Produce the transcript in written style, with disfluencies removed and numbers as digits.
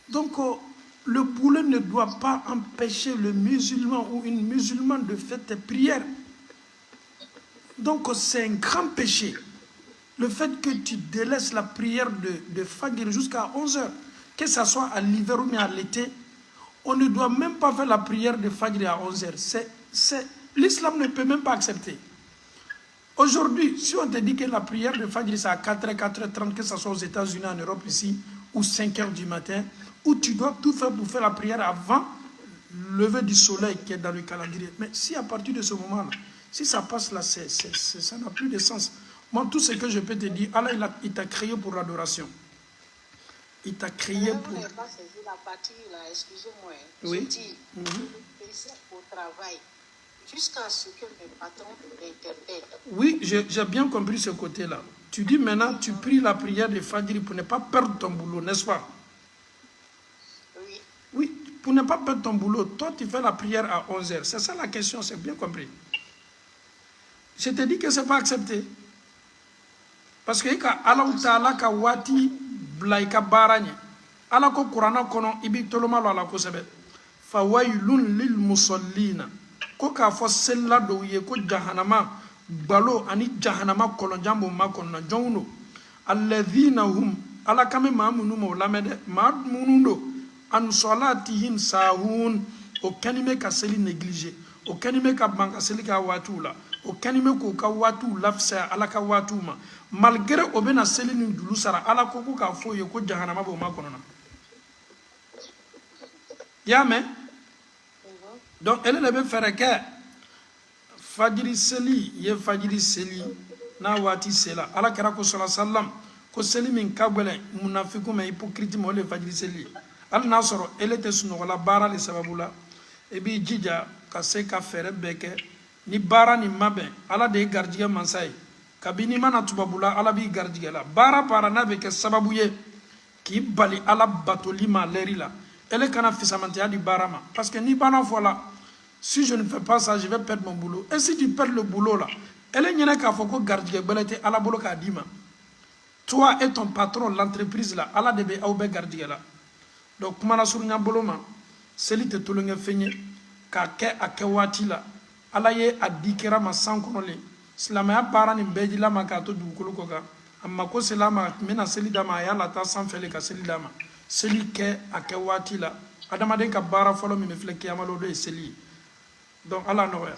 Donc, le boulet ne doit pas empêcher le musulman ou une musulmane de faire tes prières. Donc, c'est un grand péché. Le fait que tu délaisses la prière de Fajr jusqu'à 11h, que ce soit à l'hiver ou bien à l'été, on ne doit même pas faire la prière de Fajr à 11h. L'islam ne peut même pas accepter. Aujourd'hui, si on te dit que la prière de Fajr c'est à 4h, 4h30, que ce soit aux États-Unis, en Europe ici, ou 5h du matin, où tu dois tout faire pour faire la prière avant le lever du soleil qui est dans le calendrier. Mais si à partir de ce moment-là, si ça passe là, ça n'a plus de sens. Moi, tout ce que je peux te dire, Allah, il t'a créé pour l'adoration. Il t'a créé pour... Je n'ai pas saisi la partie là, excusez-moi. Oui. Je dis, je fais au travail jusqu'à ce que mes patrons m'interpellent. Oui, j'ai bien compris ce côté-là. Tu dis maintenant, tu pries la prière de Fajr pour ne pas perdre ton boulot, n'est-ce pas? Oui. Oui, pour ne pas perdre ton boulot, toi tu fais la prière à 11h. C'est ça la question, c'est bien compris. Je te dis que ce n'est pas accepté. Parce que Allah Ta'ala ka wati blaika baranye. Allah ko Qur'ana kono ibi toloma lo ala ko sebe. Fa waylun lil musallina. Ko ka fo sella do ye ko jahannama balo ani jahannama kolonjambo makono jonno. Alladhina hum ala kame mamunu mo lamede mamunundo an salatihim sahun o kanime ka seli négligé. O kanime ka banka seli ka watula. O kanime ko ka watu lafsa ala ka watuma. Malgré o bena seli ni dulu sara ala ko ka fo ye ko jahannama bo makono na. Ya mais donc elle ne veut faire que fajiri seli ye fajiri seli na wati sela ala kara ko sallallahu alaihi wasallam ko seli min kabele munafiku me hypocrite mo le fajiri seli al nasoro elle était sunu wala bara le sababula e bi jija ka se ka fere beke ni bara ni mabe ala de gardiye mansay kabini mana tubabula ala bi gardiye la bara na beke sababu ye ki bali ala batolima lerila elle kana fisamantia di barama parce que ni bana voilà si je ne fais pas ça je vais perdre mon boulot et si tu perds le boulot là elle n'y a qu'à faut que gardiye belete ala bolo ka dima toi et ton patron l'entreprise là ala de be awbe gardiye la donc kuma na surunya bolo ma seli te tolonge fenye ka ke akewati la ala ye adikera ma sankono le silamaya bara ni beji la ma ka to dukulu ko ga amma ko selama mena seli dama ya la ta san fele ka seli dama seli ke akewati la adama den ka bara folo mi me fleke amalo do seli donc ala no ya